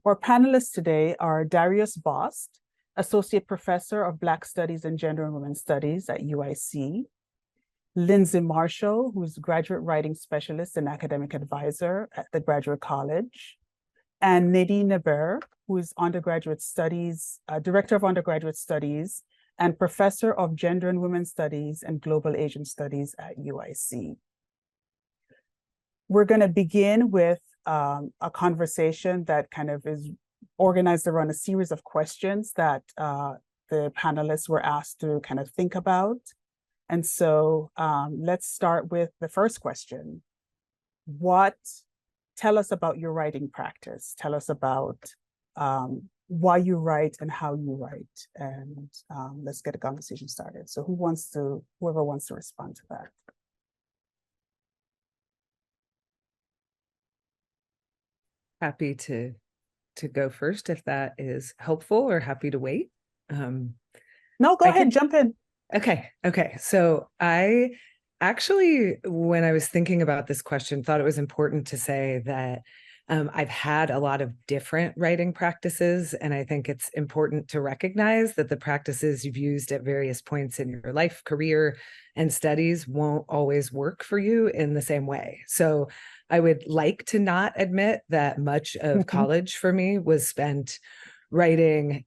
Our panelists today are Darius Bost, Associate Professor of Black Studies and Gender and Women's Studies at UIC, Lindsay Marshall, who's Graduate Writing Specialist and Academic Advisor at the Graduate College, and Nadine Naber, who is Undergraduate Studies, Director of Undergraduate Studies and Professor of Gender and Women's Studies and Global Asian Studies at UIC. We're going to begin with a conversation that kind of is organized around a series of questions that the panelists were asked to kind of think about. And so let's start with the first question. Tell us about your writing practice. Tell us about why you write and how you write. And let's get a conversation started. So whoever wants to respond to that. Happy to go first if that is helpful, or happy to wait. No, go ahead, jump in. Okay. So I actually, when I was thinking about this question, thought it was important to say that I've had a lot of different writing practices, and I think it's important to recognize that the practices you've used at various points in your life, career, and studies won't always work for you in the same way. So I would like to not admit that much of college for me was spent writing,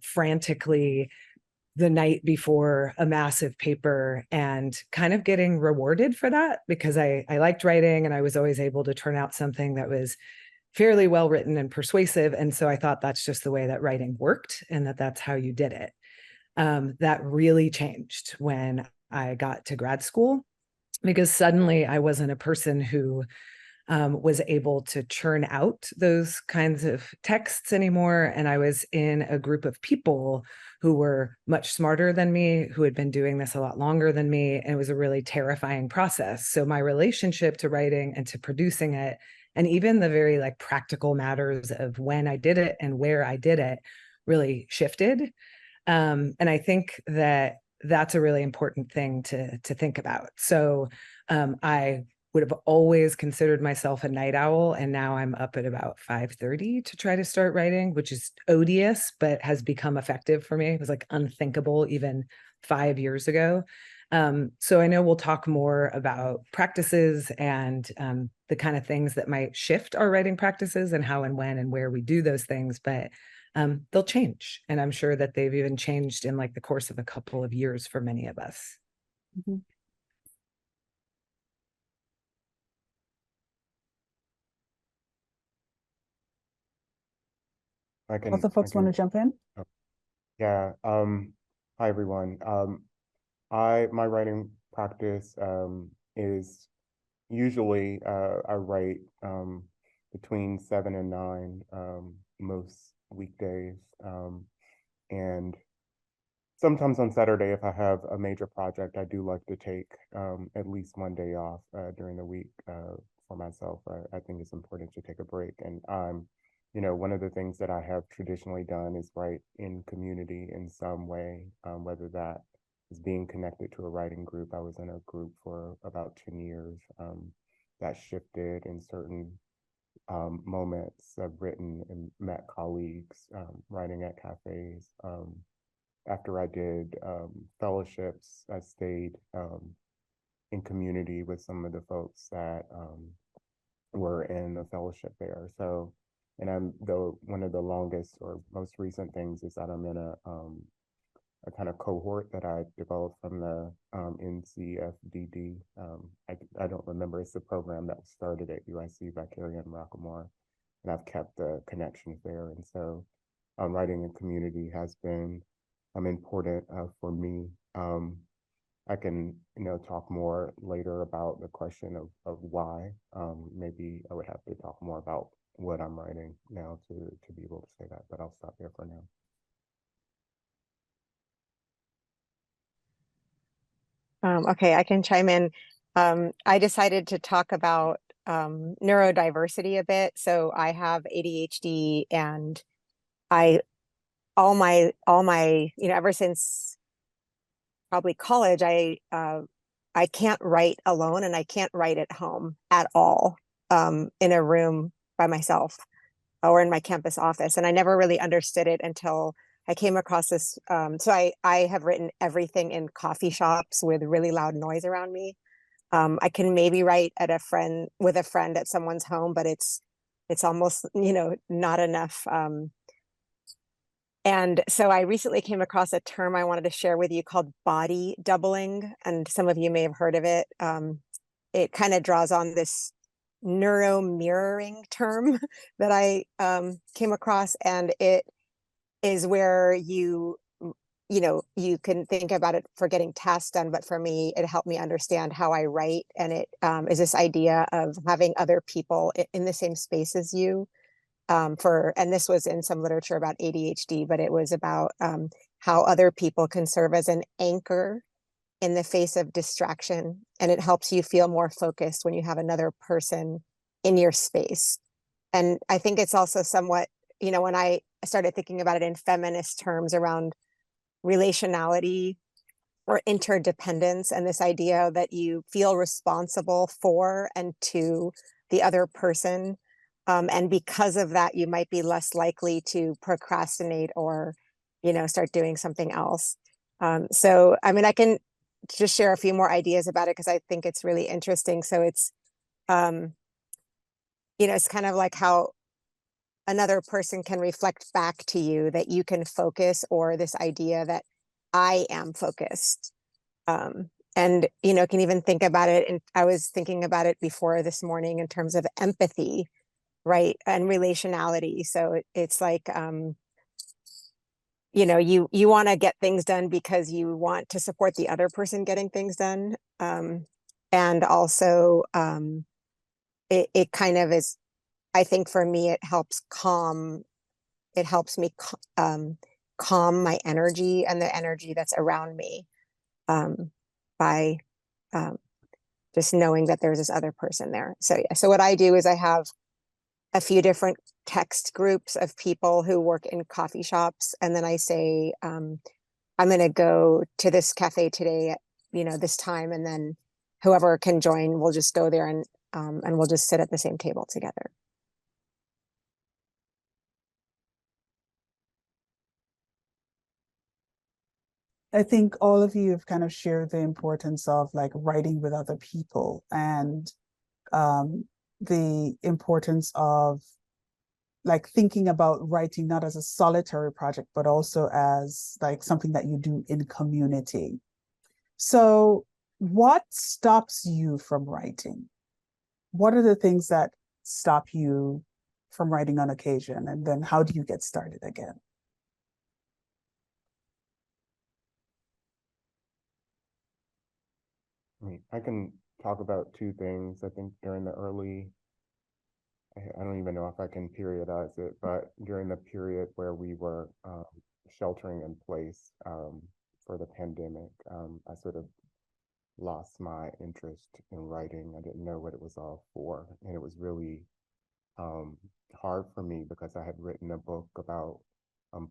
frantically the night before a massive paper and kind of getting rewarded for that, because I liked writing and I was always able to turn out something that was fairly well written and persuasive. And so I thought that's just the way that writing worked and that's how you did it. That really changed when I got to grad school, because suddenly I wasn't a person who was able to churn out those kinds of texts anymore. And I was in a group of people who were much smarter than me, who had been doing this a lot longer than me. And it was a really terrifying process. So my relationship to writing and to producing it, and even the very practical matters of when I did it and where I did it, really shifted. And I think that that's a really important thing to think about. So I would have always considered myself a night owl, and now I'm up at about 5:30 to try to start writing, which is odious, but has become effective for me. It was unthinkable even 5 years ago. So I know we'll talk more about practices and the kind of things that might shift our writing practices and how and when and where we do those things, but they'll change. And I'm sure that they've even changed in the course of a couple of years for many of us. Mm-hmm. Other folks want to jump in? Oh, yeah. Hi, everyone. My writing practice is usually I write between 7 and 9 most weekdays, and sometimes on Saturday, if I have a major project, I do like to take at least one day off during the week for myself. I think it's important to take a break, and one of the things that I have traditionally done is write in community in some way, whether that is being connected to a writing group. I was in a group for about 10 years that shifted in certain moments. I've written and met colleagues writing at cafes. After I did fellowships, I stayed in community with some of the folks that were in the fellowship there. So, and one of the longest or most recent things is that I'm in a kind of cohort that I developed from the NCFDD. I don't remember, it's the program that started at UIC by Carrie Ann Rockamore, and I've kept the connections there. And so writing in community has been important for me. I can talk more later about the question of why. Maybe I would have to talk more about what I'm writing now to be able to say that, but I'll stop there for now. Okay, I can chime in. I decided to talk about neurodiversity a bit. So I have ADHD, and all my ever since probably college, I can't write alone, and I can't write at home at all in a room by myself. or in my campus office. And I never really understood it until I came across this. So I have written everything in coffee shops with really loud noise around me. I can maybe write at with a friend at someone's home, but it's almost, not enough. And so I recently came across a term I wanted to share with you called body doubling. And some of you may have heard of it. It kind of draws on this neuro mirroring term that I came across. And it is where you can think about it for getting tasks done. But for me, it helped me understand how I write. And it is this idea of having other people in the same space as you. And this was in some literature about ADHD, but it was about how other people can serve as an anchor in the face of distraction. And it helps you feel more focused when you have another person in your space. And I think it's also somewhat, when I started thinking about it in feminist terms around relationality or interdependence, and this idea that you feel responsible for and to the other person. And because of that, you might be less likely to procrastinate or, start doing something else. So, I mean, I can just share a few more ideas about it because I think it's really interesting. So it's, it's kind of like how another person can reflect back to you that you can focus, or this idea that I am focused. And, can even think about it. And I was thinking about it before this morning in terms of empathy, right? And relationality. So it's like, you want to get things done because you want to support the other person getting things done. And also, it kind of is, I think for me, it helps me calm my energy and the energy that's around me, by just knowing that there's this other person there. So yeah, so what I do is I have a few different text groups of people who work in coffee shops. And then I say, I'm going to go to this cafe today at, this time. And then whoever can join, we'll just go there and we'll just sit at the same table together. I think all of you have kind of shared the importance of like writing with other people, and the importance of like thinking about writing not as a solitary project, but also as like something that you do in community. So what stops you from writing? What are the things that stop you from writing on occasion? And then how do you get started again? I can talk about two things. I think during the I don't even know if I can periodize it, but during the period where we were sheltering in place for the pandemic, I sort of lost my interest in writing. I didn't know what it was all for. And it was really hard for me because I had written a book about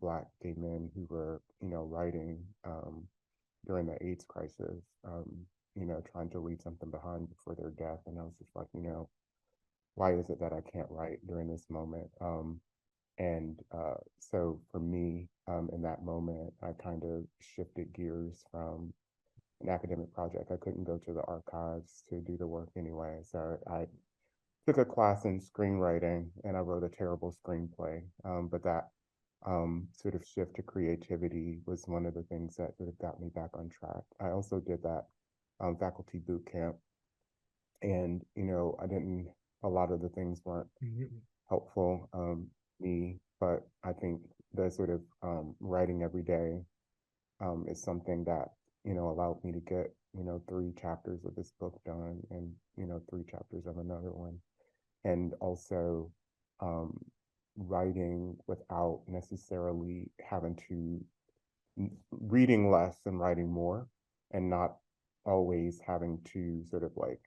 Black gay men who were, writing during the AIDS crisis, trying to leave something behind before their death. And I was just like, why is it that I can't write during this moment? So for me, in that moment, I kind of shifted gears from an academic project. I couldn't go to the archives to do the work anyway. So I took a class in screenwriting and I wrote a terrible screenplay. But that sort of shift to creativity was one of the things that sort of got me back on track. I also did that faculty boot camp. And, a lot of the things weren't helpful me, but I think the sort of writing every day is something that, allowed me to get, 3 chapters of this book done and, 3 chapters of another one. And also writing without necessarily having to reading less and writing more, and not always having to sort of like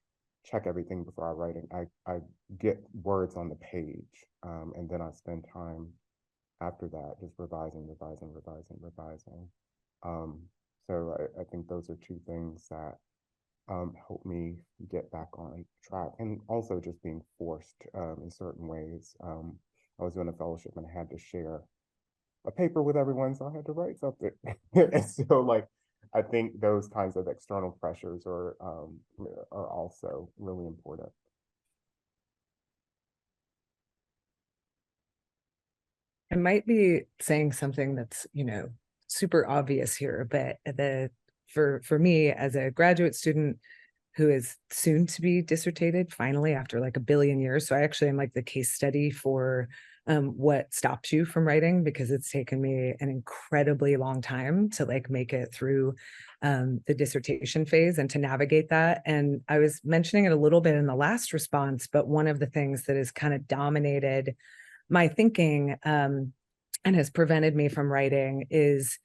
check everything before I'm writing. I get words on the page, and then I spend time after that just revising. So I think those are two things that help me get back on track, and also just being forced in certain ways. I was doing a fellowship and I had to share a paper with everyone, so I had to write something. And so like, I think those kinds of external pressures are also really important. I might be saying something that's, super obvious here, but for me as a graduate student who is soon to be dissertated finally after like a billion years. So I actually am like the case study for what stops you from writing, because it's taken me an incredibly long time to like make it through the dissertation phase and to navigate that. And I was mentioning it a little bit in the last response, but one of the things that has kind of dominated my thinking and has prevented me from writing is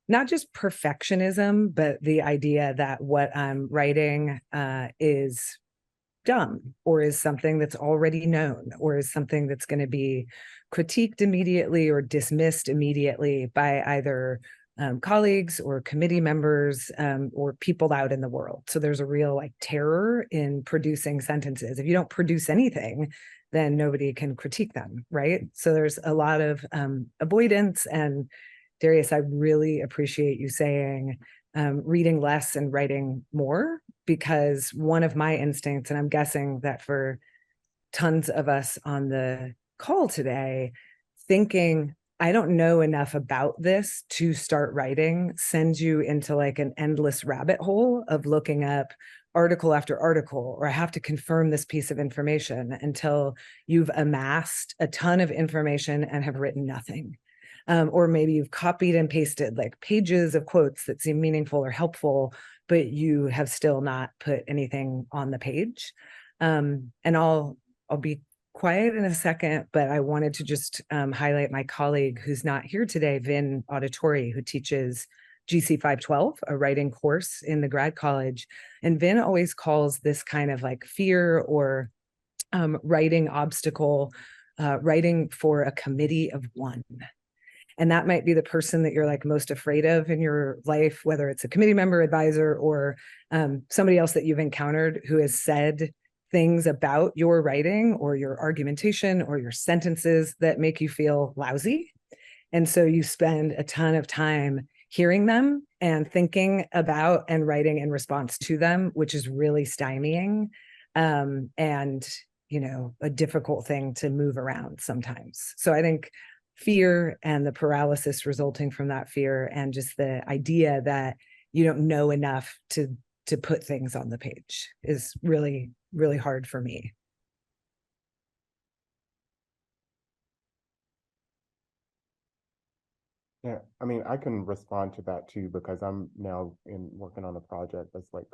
not just perfectionism, but the idea that what I'm writing is dumb, or is something that's already known, or is something that's going to be critiqued immediately or dismissed immediately by either colleagues or committee members or people out in the world. So there's a real like terror in producing sentences. If you don't produce anything, then nobody can critique them, right? So there's a lot of avoidance. And Darius, I really appreciate you saying reading less and writing more, because one of my instincts, and I'm guessing that for tons of us on the call today, thinking, I don't know enough about this to start writing, sends you into like an endless rabbit hole of looking up article after article, or I have to confirm this piece of information, until you've amassed a ton of information and have written nothing. Or maybe you've copied and pasted like pages of quotes that seem meaningful or helpful, but you have still not put anything on the page. And I'll be quiet in a second, but I wanted to just highlight my colleague who's not here today, Vin Auditori, who teaches GC 512, a writing course in the grad college. And Vin always calls this kind of like fear or writing obstacle, writing for a committee of one. And that might be the person that you're like most afraid of in your life, whether it's a committee member, advisor, or somebody else that you've encountered who has said things about your writing or your argumentation or your sentences that make you feel lousy. And so you spend a ton of time hearing them and thinking about and writing in response to them, which is really stymieing and, a difficult thing to move around sometimes. So I think fear and the paralysis resulting from that fear, and just the idea that you don't know enough to put things on the page, is really, really hard for me. Yeah, I mean, I can respond to that too, because I'm now working on a project that's like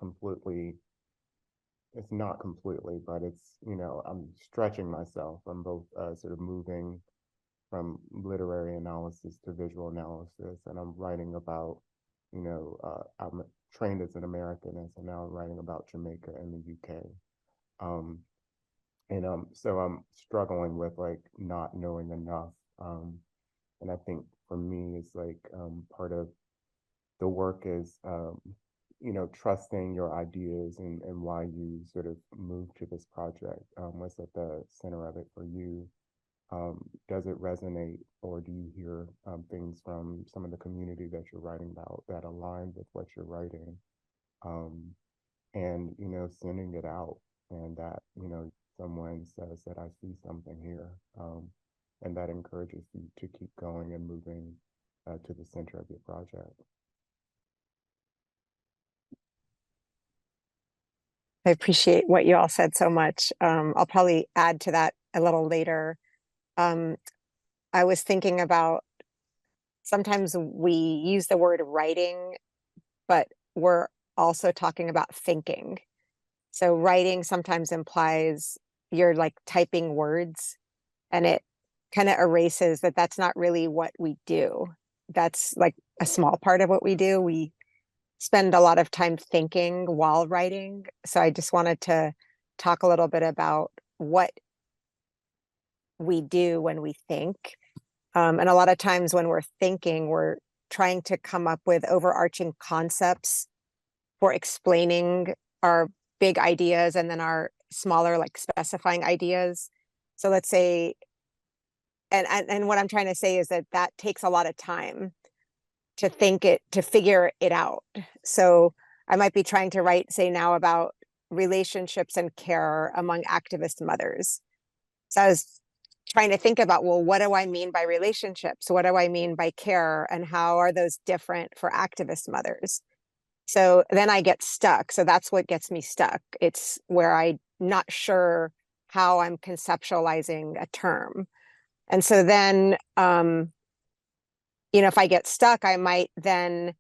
it's not completely, but it's, I'm stretching myself. I'm both sort of moving from literary analysis to visual analysis, and I'm writing about, I'm trained as an Americanist, and now I'm writing about Jamaica and the UK. So I'm struggling with like not knowing enough. And I think for me, it's like part of the work is, trusting your ideas and why you sort of moved to this project. What's at the center of it for you? Does it resonate, or do you hear things from some of the community that you're writing about that align with what you're writing? And, sending it out, and that, someone says that I see something here. And that encourages you to keep going and moving to the center of your project. I appreciate what you all said so much. I'll probably add to that a little later. I was thinking about, sometimes we use the word writing, but we're also talking about thinking. So writing sometimes implies you're like typing words, and it kind of erases that that's not really what we do. That's like a small part of what we do. We spend a lot of time thinking while writing. So I just wanted to talk a little bit about what we do when we think. And a lot of times when we're thinking, we're trying to come up with overarching concepts for explaining our big ideas, and then our smaller, like specifying ideas. So let's say and what I'm trying to say is that that takes a lot of time to figure it out. So I might be trying to write, say now, about relationships and care among activist mothers. So I was trying to think about, well, what do I mean by relationships? What do I mean by care? And how are those different for activist mothers? So then I get stuck. So that's what gets me stuck. It's where I'm not sure how I'm conceptualizing a term. And so then, if I get stuck, I might then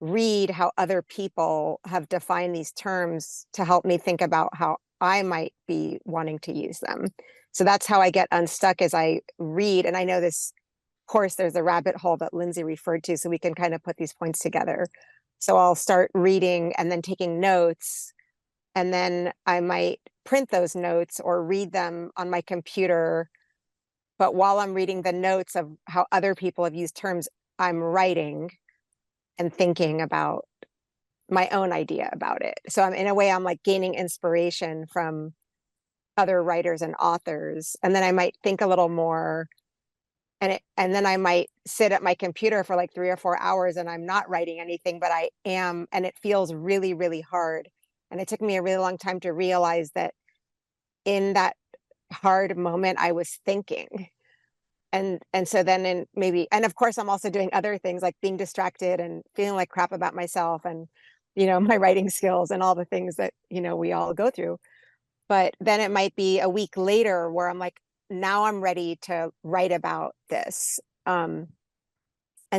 read how other people have defined these terms to help me think about how I might be wanting to use them. So that's how I get unstuck, as I read. And I know this, of course, there's a rabbit hole that Lindsay referred to, so we can kind of put these points together. So I'll start reading and then taking notes, and then I might print those notes or read them on my computer. But while I'm reading the notes of how other people have used terms, I'm writing and thinking about my own idea about it. So I'm, in a way, I'm like gaining inspiration from other writers and authors. And then I might think a little more, and then I might sit at my computer for like 3 or 4 hours and I'm not writing anything, but I am, and it feels really, really hard. And it took me a really long time to realize that in that hard moment, I was thinking. And so then and of course, I'm also doing other things like being distracted and feeling like crap about myself and, my writing skills and all the things that, we all go through. But then it might be a week later where I'm like, now I'm ready to write about this. And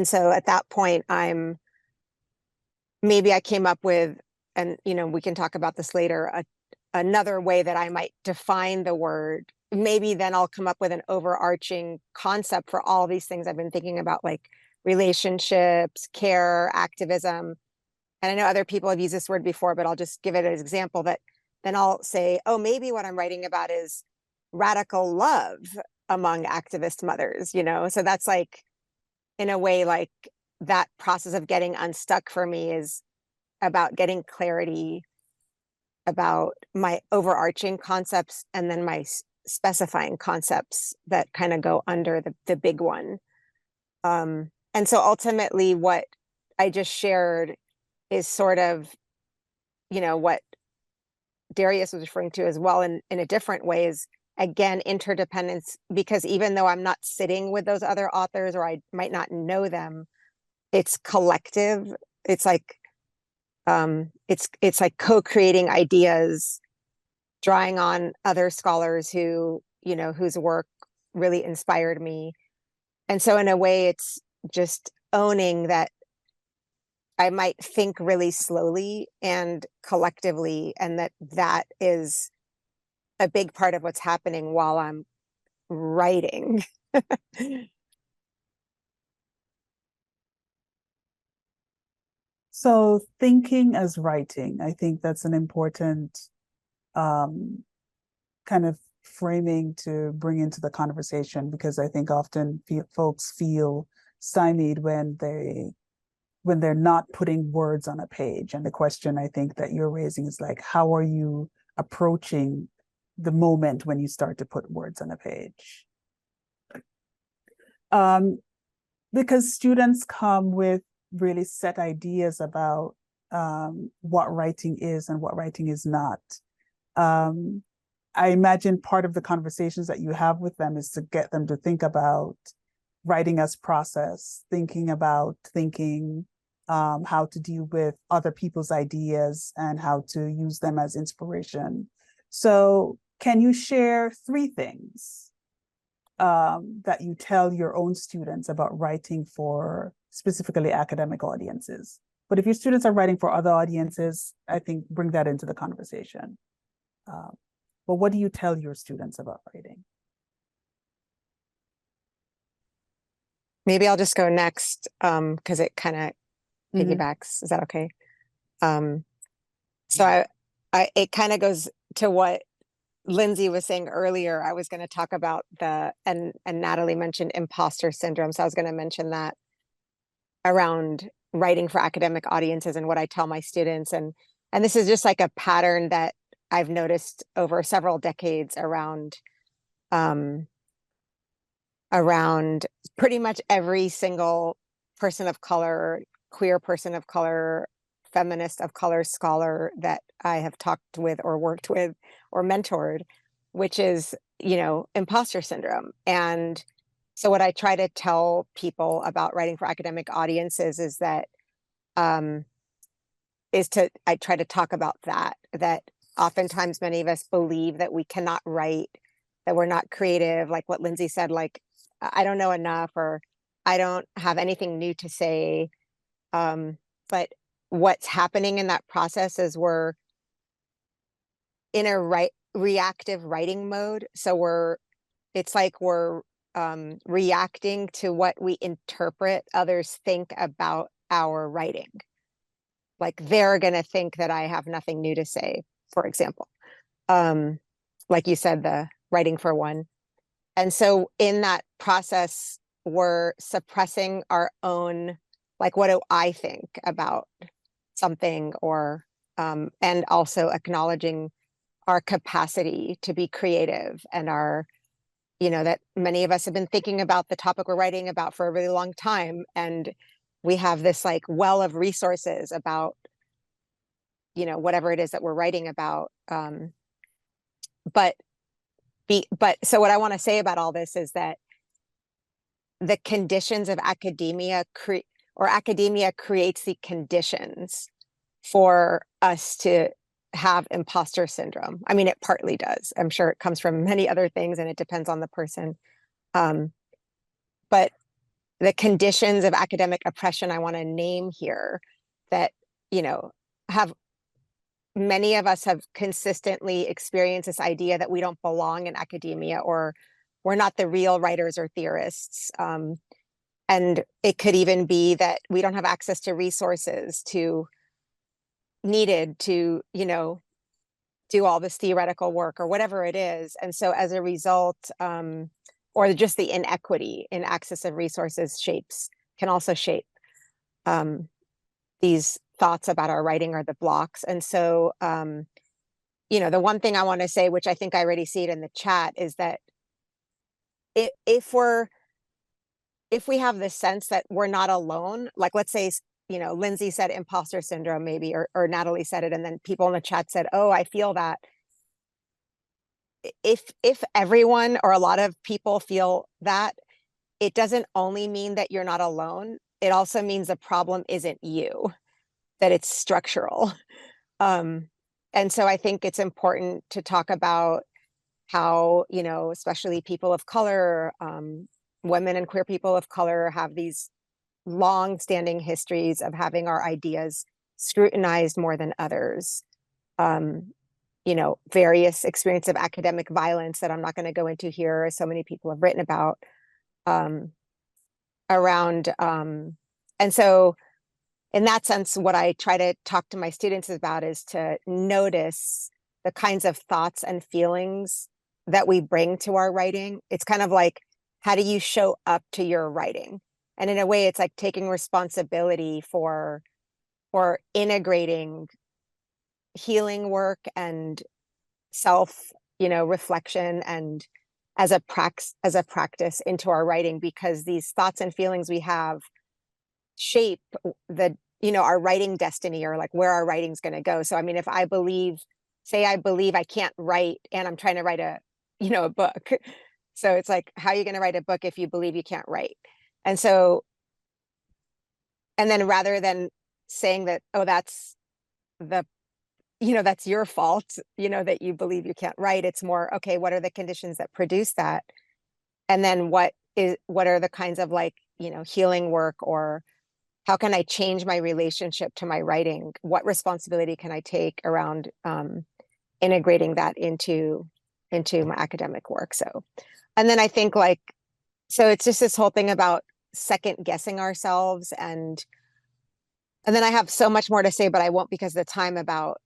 so at that point, maybe I came up with, and, we can talk about this later, another way that I might define the word. Maybe then I'll come up with an overarching concept for all these things I've been thinking about, like relationships, care, activism. And I know other people have used this word before, but I'll just give it as an example that then I'll say, oh, maybe what I'm writing about is radical love among activist mothers, So that's like, in a way, like that process of getting unstuck for me is about getting clarity about my overarching concepts and then my specifying concepts that kind of go under the big one. And so ultimately what I just shared is sort of, what Darius was referring to as well in a different way, is again, interdependence, because even though I'm not sitting with those other authors or I might not know them, it's collective. It's like, it's like co-creating ideas, drawing on other scholars who, whose work really inspired me. And so in a way, it's just owning that I might think really slowly and collectively, and that is a big part of what's happening while I'm writing. So thinking as writing, I think that's an important kind of framing to bring into the conversation, because I think often folks feel stymied when they're not putting words on a page. And the question I think that you're raising is like, how are you approaching the moment when you start to put words on a page? Because students come with really set ideas about what writing is and what writing is not. I imagine part of the conversations that you have with them is to get them to think about writing as process, thinking about how to deal with other people's ideas and how to use them as inspiration. So can you share 3 things that you tell your own students about writing for specifically academic audiences? But if your students are writing for other audiences, I think bring that into the conversation. But what do you tell your students about writing? Maybe I'll just go next, because it kind of piggybacks. Is that okay? So it kind of goes to what Lindsay was saying earlier. I was going to talk about and Natalie mentioned imposter syndrome. So I was going to mention that around writing for academic audiences and what I tell my students. And this is just like a pattern that I've noticed over several decades around around pretty much every single person of color, queer person of color, feminist of color scholar that I have talked with or worked with or mentored, which is, imposter syndrome. And so what I try to tell people about writing for academic audiences is that, I try to talk about that oftentimes many of us believe that we cannot write, that we're not creative, like what Lindsay said, like, I don't know enough, or I don't have anything new to say. But what's happening in that process is we're in a reactive writing mode. So it's like we're reacting to what we interpret others think about our writing. Like they're going to think that I have nothing new to say, for example. Like you said, the writing for one. And so in that process, we're suppressing our own, like, what do I think about something, or, and also acknowledging our capacity to be creative and that many of us have been thinking about the topic we're writing about for a really long time. And we have this like well of resources about, whatever it is that we're writing about. But so what I want to say about all this is that the conditions of academia academia creates the conditions for us to have imposter syndrome. I mean, it partly does. I'm sure it comes from many other things and it depends on the person. But the conditions of academic oppression I want to name here that, have many of us have consistently experienced this idea that we don't belong in academia, or we're not the real writers or theorists. And it could even be that we don't have access to resources needed to, do all this theoretical work or whatever it is. And so as a result, or just the inequity in access of resources can also shape these thoughts about our writing, or the blocks. And so, the one thing I want to say, which I think I already see it in the chat, is that if we have the sense that we're not alone, like let's say, Lindsay said imposter syndrome maybe, or Natalie said it, and then people in the chat said, oh, I feel that. If everyone or a lot of people feel that, it doesn't only mean that you're not alone. It also means the problem isn't you, that it's structural. And so I think it's important to talk about how, especially people of color, women and queer people of color have these long-standing histories of having our ideas scrutinized more than others. Various experience of academic violence that I'm not going to go into here, as so many people have written about, around. And so in that sense, what I try to talk to my students about is to notice the kinds of thoughts and feelings that we bring to our writing. It's kind of like, how do you show up to your writing? And in a way, it's like taking responsibility for integrating healing work and self, reflection, and as a practice into our writing, because these thoughts and feelings we have shape our writing destiny, or like where our writing's going to go. So, I mean, if I believe I can't write and I'm trying to write a book. So it's like, how are you going to write a book if you believe you can't write? And so, and then rather than saying that, oh, that's that's your fault, that you believe you can't write, it's more, okay, what are the conditions that produce that? And then what are the kinds of healing work, or how can I change my relationship to my writing? What responsibility can I take around integrating that into my academic work? So, and then I think so it's just this whole thing about second guessing ourselves. And then I have so much more to say, but I won't, because of the time, about,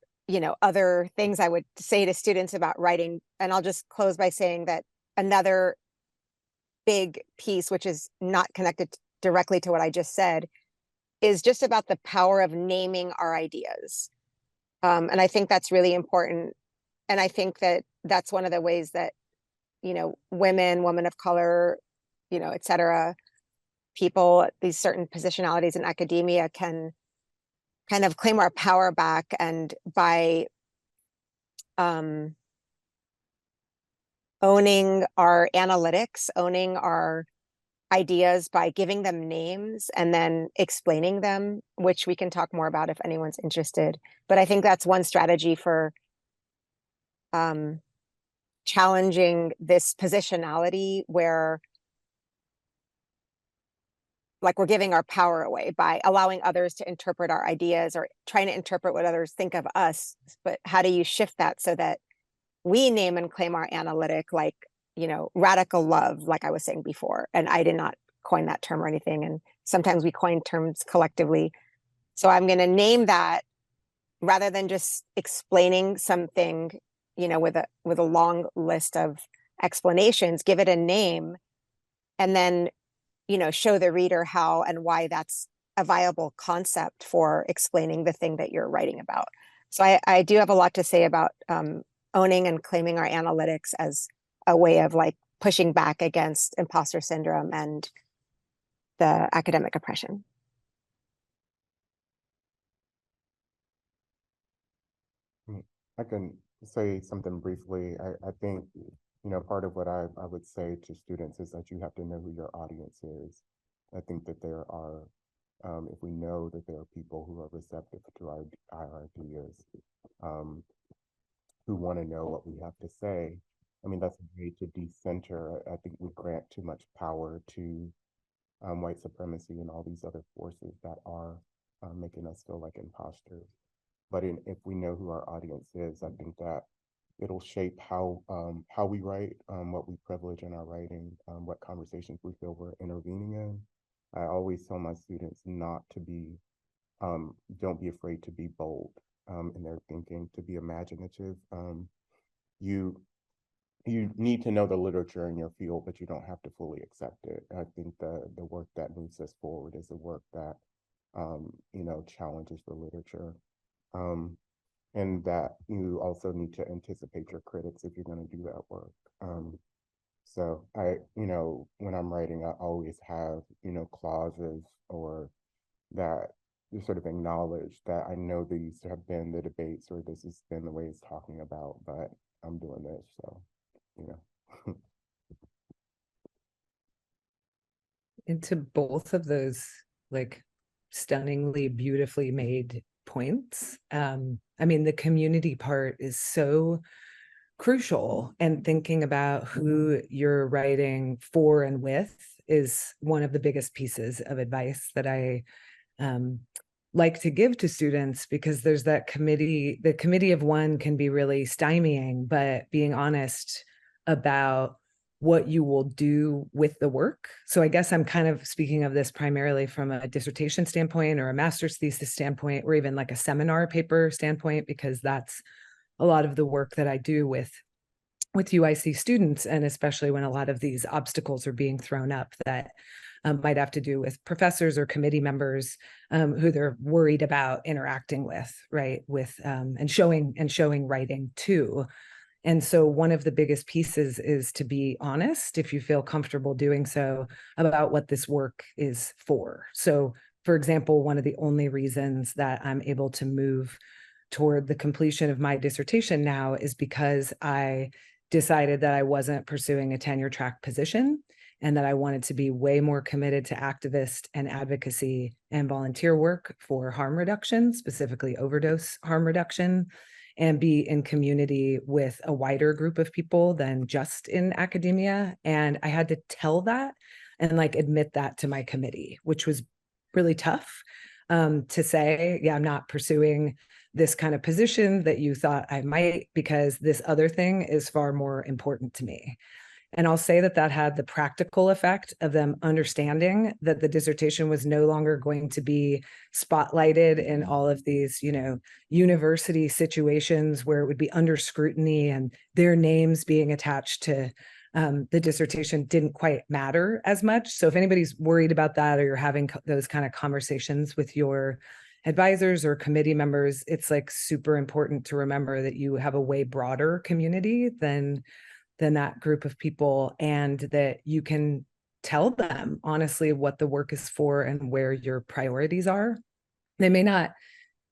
other things I would say to students about writing. And I'll just close by saying that another big piece, which is not connected directly to what I just said, is just about the power of naming our ideas. And I think that's really important. And I think that that's one of the ways that, women of color, et cetera, people, these certain positionalities in academia can kind of claim our power back, and by owning our analytics, owning our ideas by giving them names and then explaining them, which we can talk more about if anyone's interested. But I think that's one strategy for challenging this positionality where like we're giving our power away by allowing others to interpret our ideas or trying to interpret what others think of us. But how do you shift that so that we name and claim our analytic, like, radical love, like I was saying before, and I did not coin that term or anything. And sometimes we coin terms collectively. So I'm going to name that rather than just explaining something, with a long list of explanations, give it a name and then, show the reader how and why that's a viable concept for explaining the thing that you're writing about. So I do have a lot to say about owning and claiming our analytics as a way of like pushing back against imposter syndrome and the academic oppression. I can say something briefly. I think, part of what I would say to students is that you have to know who your audience is. I think that there are, if we know that there are people who are receptive to our ideas, who want to know what we have to say, I mean, that's a way to decenter. I think we grant too much power to white supremacy and all these other forces that are making us feel like imposters. But if we know who our audience is, I think that it'll shape how we write, what we privilege in our writing, what conversations we feel we're intervening in. I always tell my students not to be, don't be afraid to be bold in their thinking, to be imaginative. You need to know the literature in your field, but you don't have to fully accept it. I think the work that moves us forward is the work that challenges the literature. And that you also need to anticipate your critics if you're going to do that work. So when I'm writing, I always have, clauses or that you sort of acknowledge that I know these have been the debates or this has been the way it's talking about, but I'm doing this, so, Into both of those, like, stunningly beautifully made points. I mean, the community part is so crucial, and thinking about who you're writing for and with is one of the biggest pieces of advice that I like to give to students, because there's that the committee of one can be really stymieing, but being honest about what you will do with the work. So I guess I'm kind of speaking of this primarily from a dissertation standpoint or a master's thesis standpoint, or even like a seminar paper standpoint, because that's a lot of the work that I do with UIC students, and especially when a lot of these obstacles are being thrown up that might have to do with professors or committee members who they're worried about interacting with, right? And showing writing too. And so one of the biggest pieces is to be honest, if you feel comfortable doing so, about what this work is for. So, for example, one of the only reasons that I'm able to move toward the completion of my dissertation now is because I decided that I wasn't pursuing a tenure track position, and that I wanted to be way more committed to activist and advocacy and volunteer work for harm reduction, specifically overdose harm reduction, and be in community with a wider group of people than just in academia. And I had to tell that and like admit that to my committee, which was really tough to say, yeah, I'm not pursuing this kind of position that you thought I might, because this other thing is far more important to me. And I'll say that that had the practical effect of them understanding that the dissertation was no longer going to be spotlighted in all of these, university situations where it would be under scrutiny, and their names being attached to the dissertation didn't quite matter as much. So if anybody's worried about that, or you're having those kind of conversations with your advisors or committee members, it's like super important to remember that you have a way broader community than that group of people, and that you can tell them honestly what the work is for and where your priorities are. They may not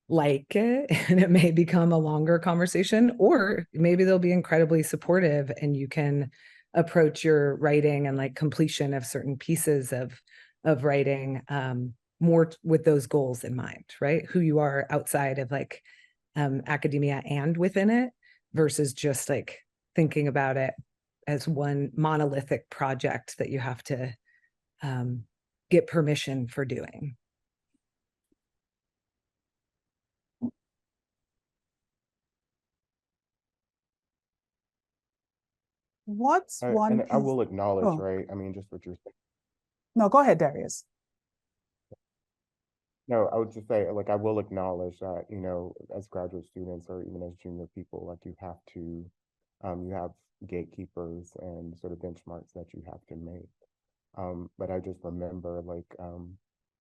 like it and it may become a longer conversation, or maybe they'll be incredibly supportive and you can approach your writing and like completion of certain pieces of writing more with those goals in mind, right? Who you are outside of like academia and within it, versus just like thinking about it as one monolithic project that you have to get permission for doing. What's one And I piece? will acknowledge, Oh, right? I mean, just what you're saying. no, go ahead, Darius. No, I would just say, like, I will acknowledge that, you know, as graduate students or even as junior people, like, you have to, you have gatekeepers and sort of benchmarks that you have to make. But I just remember, like,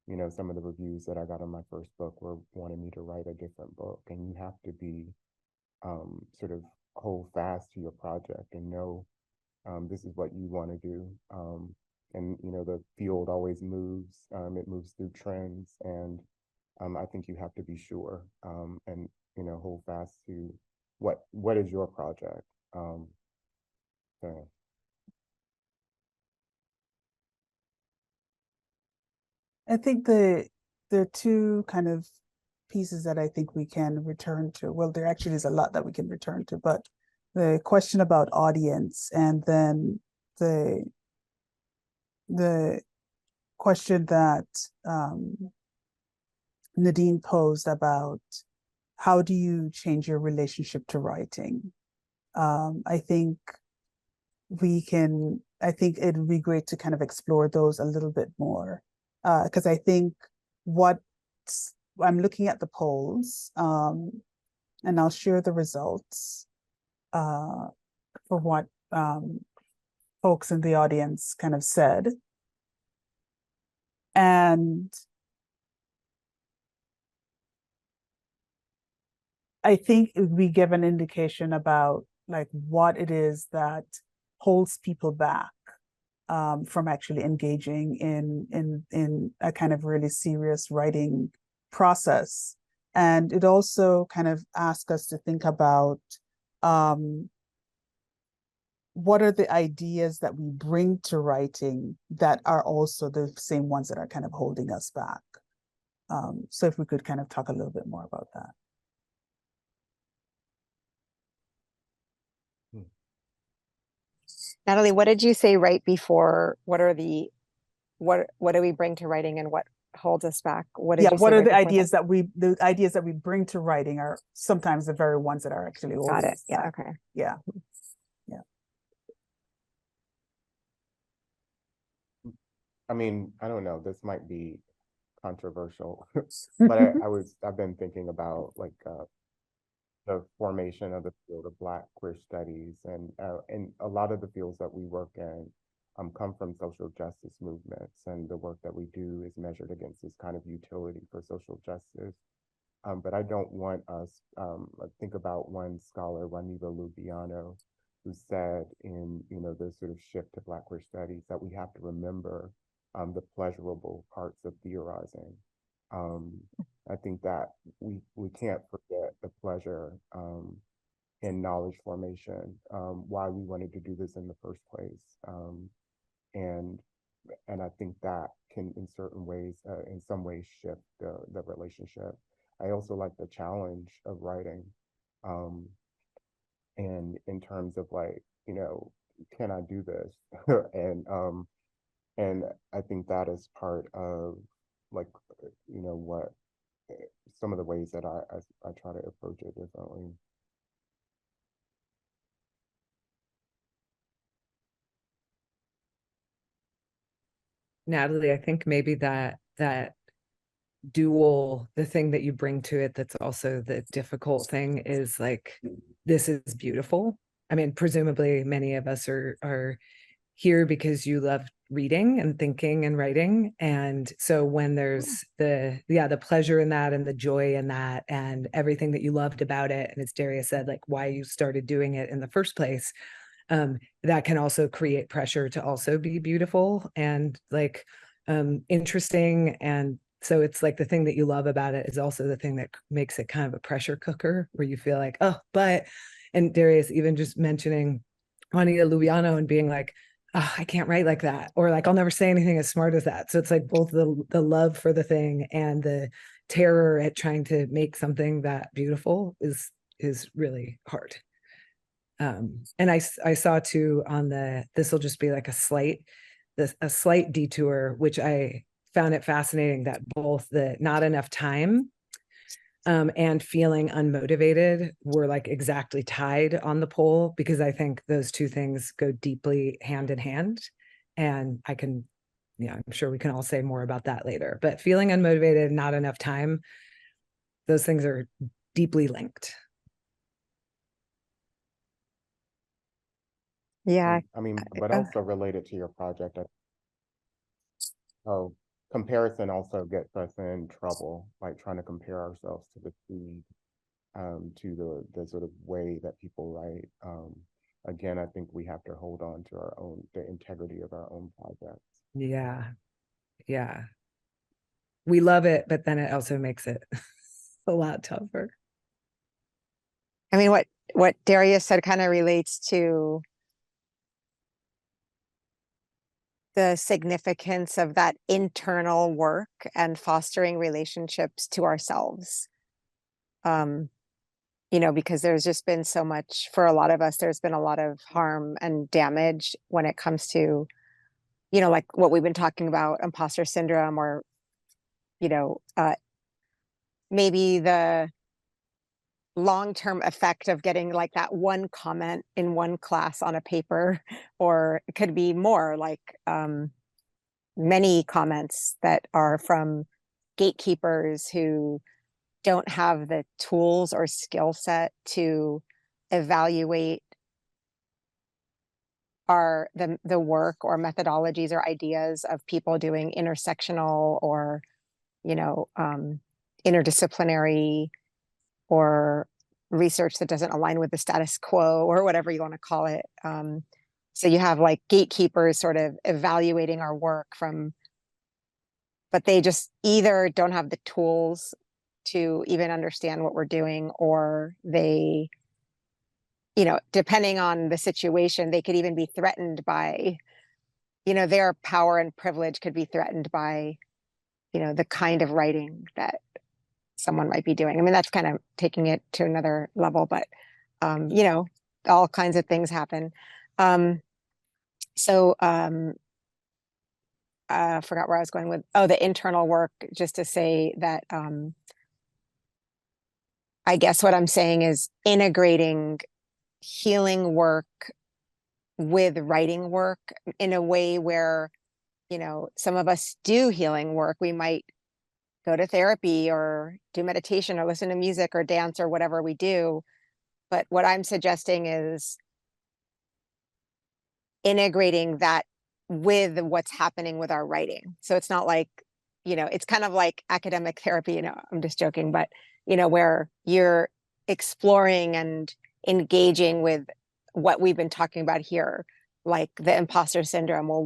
you know, some of the reviews that I got on my first book were wanting me to write a different book, and you have to be sort of hold fast to your project and know this is what you want to do. And you know, the field always moves. It moves through trends, and I think you have to be sure and you know hold fast to what is your project. So. I think the two kind of pieces that I think we can return to, well, there actually is a lot that we can return to, but the question about audience, and then the question that Nadine posed about how do you change your relationship to writing? I think I think it would be great to kind of explore those a little bit more. Because I think what I'm looking at the polls, and I'll share the results for what folks in the audience kind of said. And I think we give an indication about like what it is that holds people back from actually engaging in a kind of really serious writing process. And it also kind of asks us to think about what are the ideas that we bring to writing that are also the same ones that are kind of holding us back. So if we could kind of talk a little bit more about that. Natalie, what did you say right before? What do we bring to writing and what holds us back? What did Yeah, you what say are right the before ideas that? the ideas that we bring to writing are sometimes the very ones that are actually Got holding it. us Yeah. back. Okay. Yeah. I mean, I don't know, this might be controversial, Yeah. but I've been thinking about like the formation of the field of Black queer studies, and a lot of the fields that we work in come from social justice movements, and the work that we do is measured against this kind of utility for social justice. But I don't want us, think about one scholar, Juanita Lubiano, who said in, you know, the sort of shift to Black queer studies that we have to remember the pleasurable parts of theorizing. I think that we can't forget the pleasure in knowledge formation, why we wanted to do this in the first place. And and I think that can, in certain ways, in some ways, shift the relationship. I also like the challenge of writing, and in terms of like, you know, can I do this? And I think that is part of like, you know, what some of the ways that I try to approach it differently. Natalie, I think maybe that dual, the thing that you bring to it that's also the difficult thing is like, this is beautiful. I mean, presumably many of us are here because you love reading and thinking and writing. And so when there's the pleasure in that and the joy in that and everything that you loved about it, and as Darius said, like why you started doing it in the first place, that can also create pressure to also be beautiful and like interesting. And so it's like the thing that you love about it is also the thing that makes it kind of a pressure cooker where you feel like, oh, but, and Darius even just mentioning Juanita Lubiano and being like, oh, I can't write like that, or like I'll never say anything as smart as that. So it's like both the love for the thing and the terror at trying to make something that beautiful is really hard. And I saw too on this will just be like a slight detour, which I found it fascinating that both the not enough time and feeling unmotivated were like exactly tied on the poll, because I think those two things go deeply hand in hand. And I'm sure we can all say more about that later, but feeling unmotivated, not enough time, those things are deeply linked. Yeah. I mean, but also related to your project. Oh, comparison also gets us in trouble, like trying to compare ourselves to the speed, to the sort of way that people write. Again, I think we have to hold on to the integrity of our own projects. Yeah. Yeah. We love it, but then it also makes it a lot tougher. I mean, what Darius said kind of relates to the significance of that internal work and fostering relationships to ourselves. Because there's just been so much for a lot of us, there's been a lot of harm and damage when it comes to, like what we've been talking about, imposter syndrome, or, maybe the long-term effect of getting like that one comment in one class on a paper, or it could be more like many comments that are from gatekeepers who don't have the tools or skill set to evaluate the work or methodologies or ideas of people doing intersectional or interdisciplinary or research that doesn't align with the status quo or whatever you want to call it. So you have like gatekeepers sort of evaluating our work but they just either don't have the tools to even understand what we're doing, or they, depending on the situation, they could even be threatened by, their power and privilege could be threatened by, the kind of writing that someone might be doing. I mean, that's kind of taking it to another level, but, all kinds of things happen. I forgot where I was going with, the internal work, just to say that, I guess what I'm saying is integrating healing work with writing work in a way where, some of us do healing work. We might go to therapy or do meditation or listen to music or dance or whatever we do. But what I'm suggesting is integrating that with what's happening with our writing. So it's not like, it's kind of like academic therapy, I'm just joking, but, where you're exploring and engaging with what we've been talking about here, like the imposter syndrome. Well,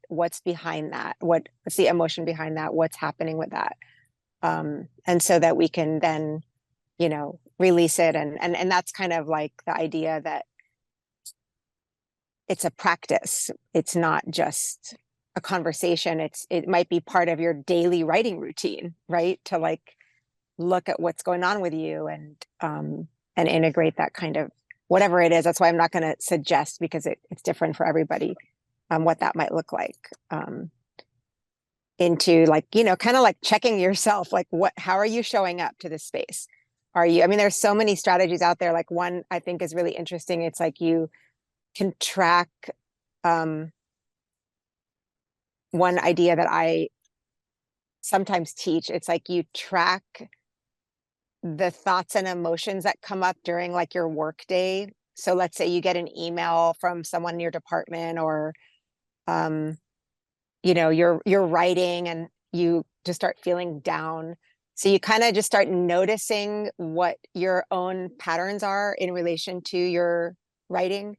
what's behind that? What's the emotion behind that? What's happening with that? And so that we can then, release it. And that's kind of like the idea that it's a practice. It's not just a conversation. It might be part of your daily writing routine, right? To like look at what's going on with you and integrate that kind of whatever it is. That's why I'm not going to suggest, because it's different for everybody, what that might look like, into like, kind of like checking yourself, like how are you showing up to this space? I mean, there's so many strategies out there. Like one I think is really interesting. It's like you can track, one idea that I sometimes teach, it's like you track the thoughts and emotions that come up during like your work day. So let's say you get an email from someone in your department, or you're writing and you just start feeling down. So you kind of just start noticing what your own patterns are in relation to your writing.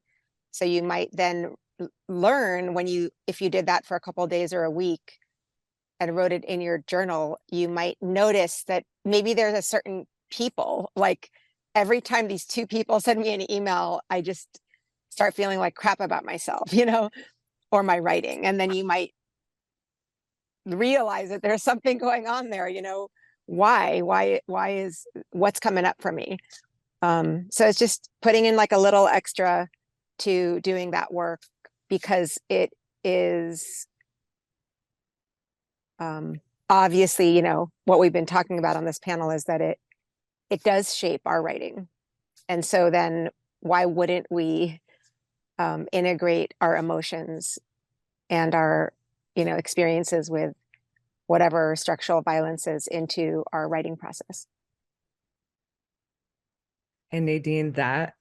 So you might then learn if you did that for a couple of days or a week and wrote it in your journal, you might notice that maybe there's a certain people, like every time these two people send me an email, I just start feeling like crap about myself, or my writing. And then you might realize that there's something going on there, why is what's coming up for me? So it's just putting in like a little extra to doing that work, because it is obviously, what we've been talking about on this panel is that it does shape our writing. And so then why wouldn't we integrate our emotions and our, experiences with whatever structural violence is into our writing process? And Nadine, that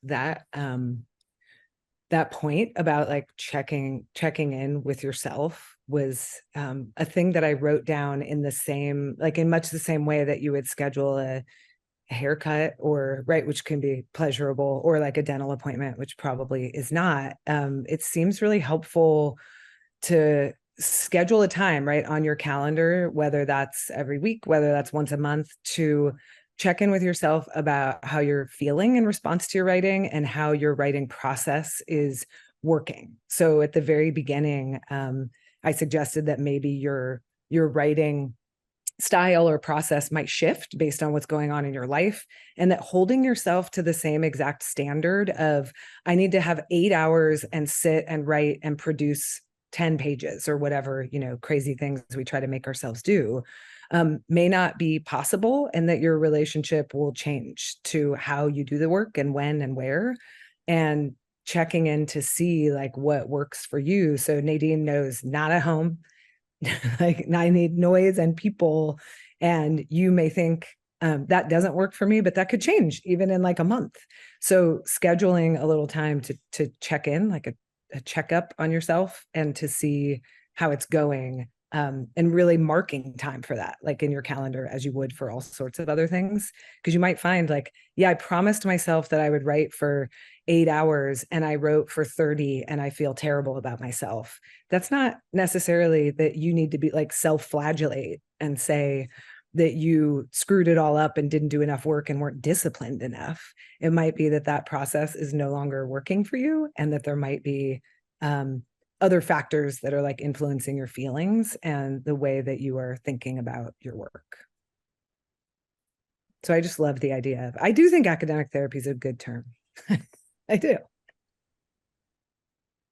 point about like checking in with yourself was a thing that I wrote down in much the same way that you would schedule a haircut, or right, which can be pleasurable, or like a dental appointment, which probably is not. It seems really helpful to schedule a time right on your calendar, whether that's every week, whether that's once a month, to check in with yourself about how you're feeling in response to your writing and how your writing process is working. So at the very beginning, I suggested that maybe your writing style or process might shift based on what's going on in your life, and that holding yourself to the same exact standard of, I need to have 8 hours and sit and write and produce 10 pages or whatever, crazy things we try to make ourselves do, may not be possible, and that your relationship will change to how you do the work and when and where, and checking in to see like what works for you. So Nadine knows not at home, like I need noise and people, and you may think that doesn't work for me, but that could change even in like a month. So scheduling a little time to check in, like a checkup on yourself, and to see how it's going, and really marking time for that, like in your calendar as you would for all sorts of other things. Because you might find like, yeah, I promised myself that I would write for 8 hours and I wrote for 30 and I feel terrible about myself. That's not necessarily that you need to be like self-flagellate and say that you screwed it all up and didn't do enough work and weren't disciplined enough. It might be that process is no longer working for you, and that there might be other factors that are like influencing your feelings and the way that you are thinking about your work. So I just love the idea of, I do think academic therapy is a good term. I do.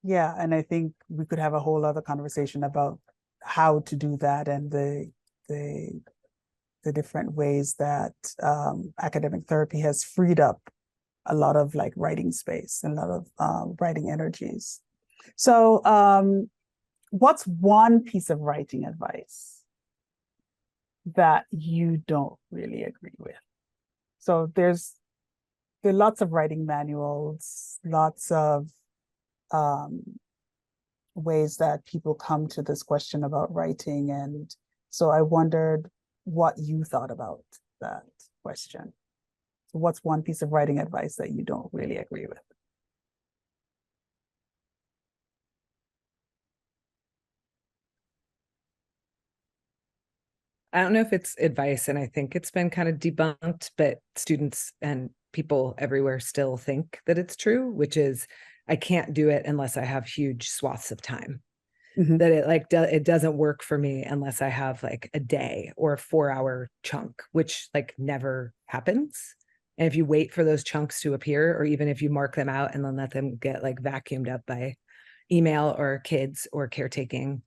Yeah, and I think we could have a whole other conversation about how to do that, and the different ways that academic therapy has freed up a lot of like writing space and a lot of writing energies. So what's one piece of writing advice that you don't really agree with? So there are lots of writing manuals, lots of ways that people come to this question about writing. And so I wondered what you thought about that question. So what's one piece of writing advice that you don't really agree with? I don't know if it's advice, and I think it's been kind of debunked, but students and people everywhere still think that it's true, which is, I can't do it unless I have huge swaths of time. Mm-hmm. That it doesn't work for me unless I have like a day or a 4-hour chunk, which like never happens. And if you wait for those chunks to appear, or even if you mark them out and then let them get like vacuumed up by email or kids or caretaking,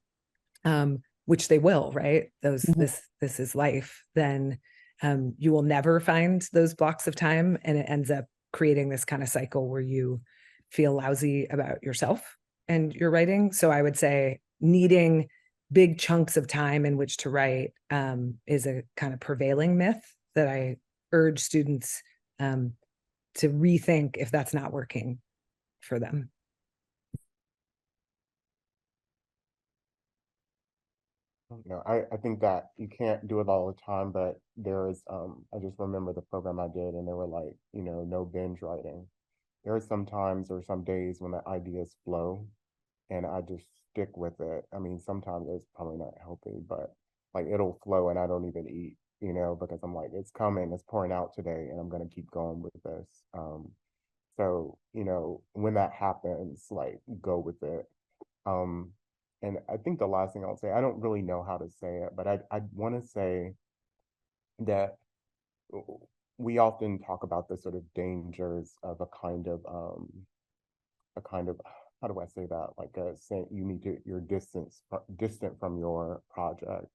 which they will, right? This is life. Then you will never find those blocks of time, and it ends up creating this kind of cycle where you feel lousy about yourself and your writing. So I would say needing big chunks of time in which to write is a kind of prevailing myth that I urge students to rethink if that's not working for them. No, I think that you can't do it all the time, but there is, I just remember the program I did, and they were like, no binge writing. there are some times or some days when the ideas flow and I just stick with it. I mean, sometimes it's probably not healthy, but like it'll flow and I don't even eat, because I'm like, it's coming, it's pouring out today, and I'm gonna keep going with this. So, when that happens, like go with it. Um, and I think the last thing I'll say, I don't really know how to say it, but I want to say that we often talk about the sort of dangers of a kind of how do I say that? Like saying you need to you're distant from your project.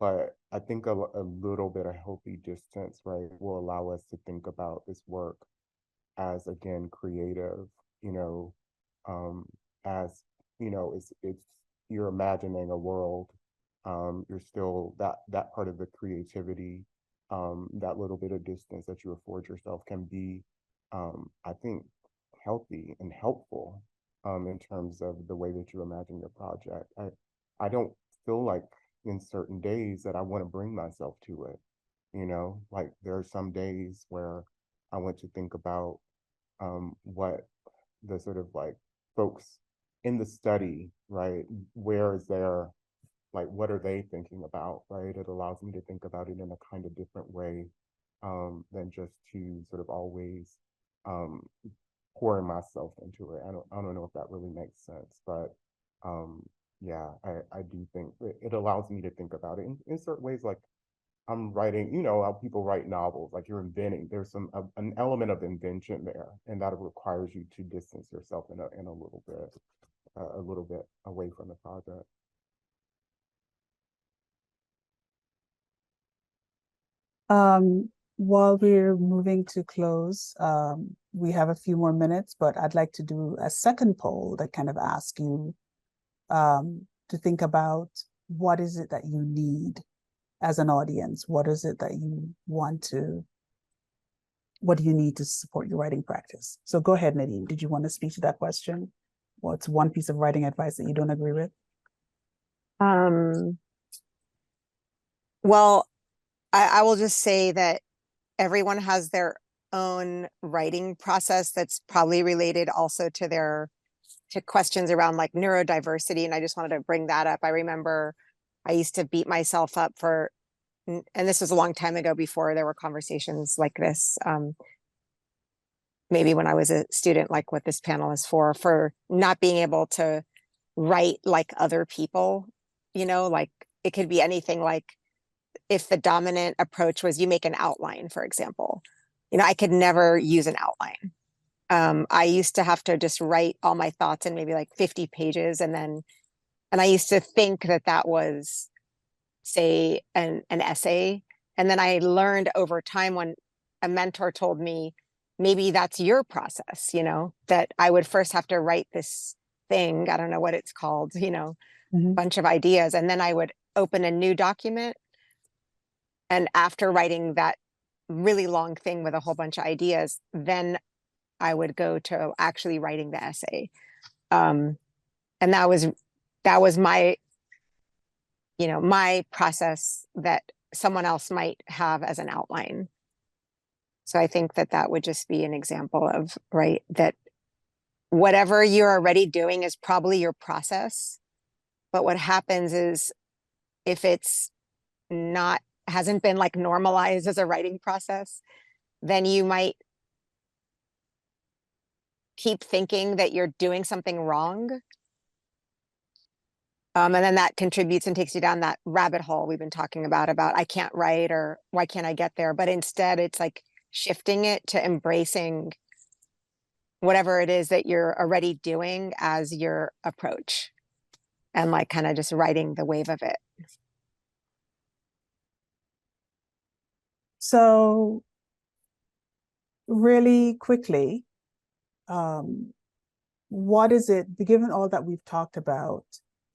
But I think a little bit of healthy distance, right, will allow us to think about this work as again creative, you know, um, as it's you're imagining a world. You're still that part of the creativity, that little bit of distance that you afford yourself can be, I think, healthy and helpful, in terms of the way that you imagine your project. I don't feel like in certain days that I want to bring myself to it. Like there are some days where I want to think about what the sort of like folks in the study, right? Where is their like what are they thinking about, right? It allows me to think about it in a kind of different way, than just to sort of always um, pouring myself into it. I don't know if that really makes sense, but yeah, I do think it allows me to think about it in certain ways, like I'm writing, how people write novels, like you're inventing. There's an element of invention there, and that requires you to distance yourself in a little bit away from the project. While we're moving to close, we have a few more minutes, but I'd like to do a second poll that kind of asks you to think about what is it that you need as an audience? What is it that you what do you need to support your writing practice? So go ahead, Nadine. Did you want to speak to that question? What's one piece of writing advice that you don't agree with? Well, I will just say that everyone has their own writing process that's probably related also to questions around like neurodiversity. And I just wanted to bring that up. I remember I used to beat myself up and this was a long time ago before there were conversations like this. Maybe when I was a student, like what this panel is for not being able to write like other people, like it could be anything, like if the dominant approach was you make an outline, for example, I could never use an outline. I used to have to just write all my thoughts in maybe like 50 pages. And I used to think that was, say, an essay. And then I learned over time when a mentor told me, maybe that's your process, that I would first have to write this thing. I don't know what it's called, bunch of ideas. And then I would open a new document. And after writing that really long thing with a whole bunch of ideas, then I would go to actually writing the essay. And that was my, my process that someone else might have as an outline. So I think that would just be an example of, right, that whatever you're already doing is probably your process. But what happens is if it's hasn't been like normalized as a writing process, then you might keep thinking that you're doing something wrong. And then that contributes and takes you down that rabbit hole we've been talking about I can't write or why can't I get there? But instead it's like shifting it to embracing whatever it is that you're already doing as your approach and like kind of just riding the wave of it. So really quickly, what is it, given all that we've talked about,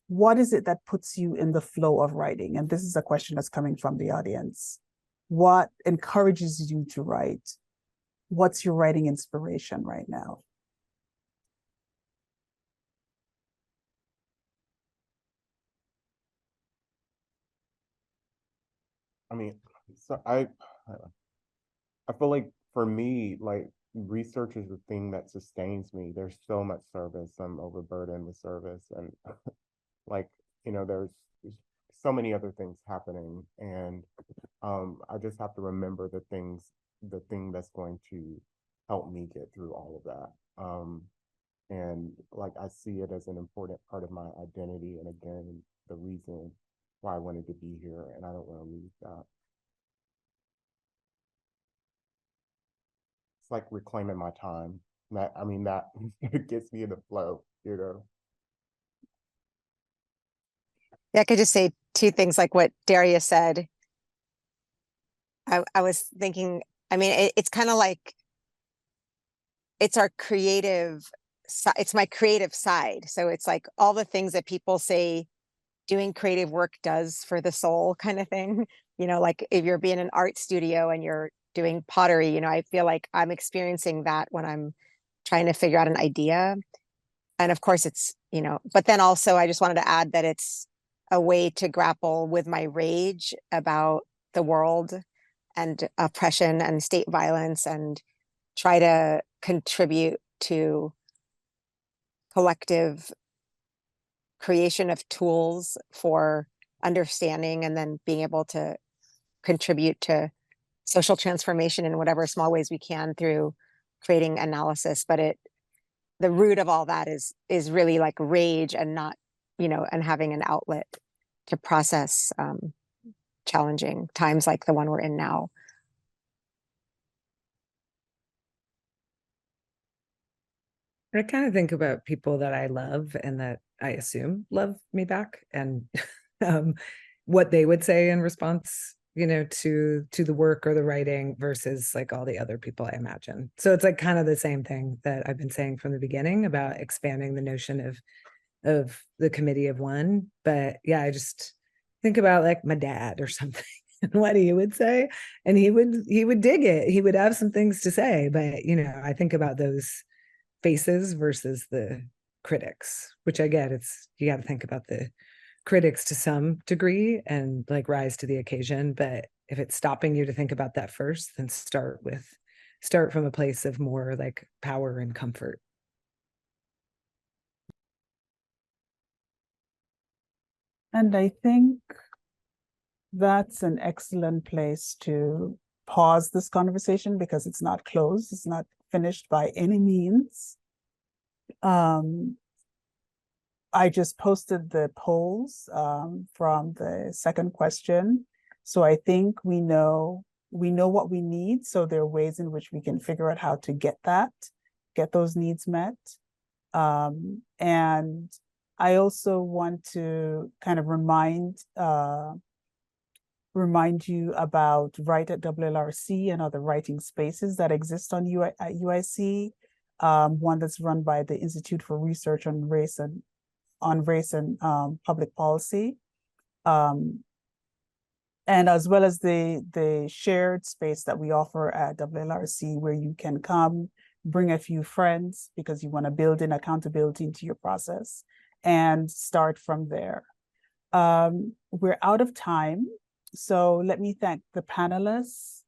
what is it that puts you in the flow of writing? And this is a question that's coming from the audience. What encourages you to write? What's your writing inspiration right now? I mean, so I feel like for me, like research is the thing that sustains me. There's so much service. I'm overburdened with service, and like, there's so many other things happening, and I just have to remember the thing that's going to help me get through all of that. And like, I see it as an important part of my identity, and again, the reason why I wanted to be here, and I don't want to lose that. It's like reclaiming my time. That gets me in the flow. Yeah, I could just say two things like what Darius said. I was thinking, it's kind of like it's our it's my creative side. So it's like all the things that people say doing creative work does for the soul kind of thing. Like if you're being an art studio and you're doing pottery, I feel like I'm experiencing that when I'm trying to figure out an idea. And of course it's, but then also I just wanted to add that it's a way to grapple with my rage about the world and oppression and state violence, and try to contribute to collective creation of tools for understanding, and then being able to contribute to social transformation in whatever small ways we can through creating analysis. But the root of all that is really like rage, and not, and having an outlet to process challenging times like the one we're in now. I kind of think about people that I love and that I assume love me back, and what they would say in response, to the work or the writing versus like all the other people I imagine. So it's like kind of the same thing that I've been saying from the beginning about expanding the notion of the committee of one. But yeah, I just think about like my dad or something and what he would say, and he would dig it. He would have some things to say, but I think about those faces versus the critics, which I get. You got to think about the critics to some degree and like rise to the occasion. But if it's stopping you to think about that first, then start from a place of more like power and comfort. And I think that's an excellent place to pause this conversation, because it's not closed, it's not finished by any means. I just posted the polls from the second question. So I think we know what we need. So there are ways in which we can figure out how to get those needs met. And I also want to kind of remind you about Write at WLRC and other writing spaces that exist at UIC. One that's run by the Institute for Research on Race and Public Policy, and as well as the shared space that we offer at WLRC, where you can come, bring a few friends because you want to build in accountability into your process and start from there. We're out of time, so let me thank the panelists.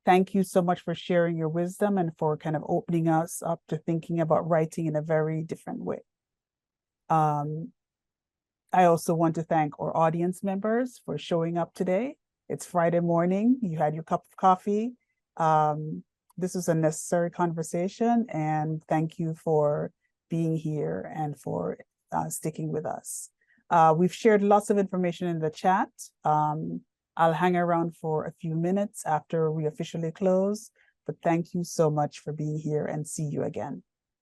Thank you so much for sharing your wisdom and for kind of opening us up to thinking about writing in a very different way. I also want to thank our audience members for showing up today. It's Friday morning, you had your cup of coffee. This is a necessary conversation, and thank you for being here and for sticking with us. We've shared lots of information in the chat. I'll hang around for a few minutes after we officially close, but thank you so much for being here, and see you again.